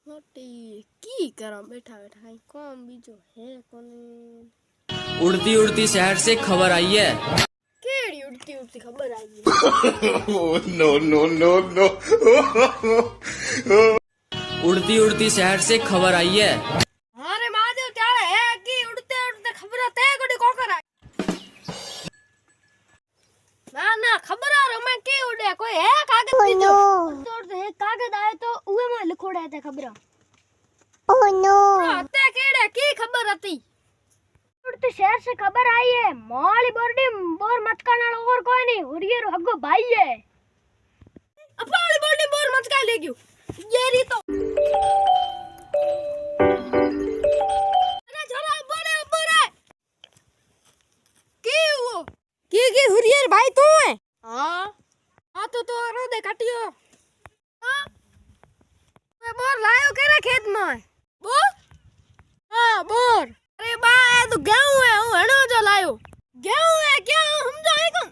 मोटी की करा बैठा बैठा कौन बीजो है कोने उड़ती उड़ती शहर से खबर आई है। केड़ी उड़ती उड़ती खबर आई है no, no, no, no. उड़ती उड़ती शहर से खबर आई है। अरे महादेव त्यारे है की उड़ते उड़ते खबर ते कोडी कोकर आई ना ना खबर आ मैं के उड़े कोई है कागज बीजो उड़ते उड़ते है कागज आए तो उए में लिखोड़ा है खबर ओह नो ते केड़े की खबर हती उड़ते शहर से खबर आई है मोली बोरडी बोर मचकाना और कोई नहीं हुरियर हगो भाई है अपाली बोरडी बोर मचका ले गयो ये री तो अरे जरा बोले बोले की वो की हुरियर भाई तू है हां हां तो रो दे काटियो हां मैं बोर लायो केरे खेत में बोर हां बोर अरे बा ए तो गेहूं है हूं हणो जो लायो गेहूं है क्या हम जाए को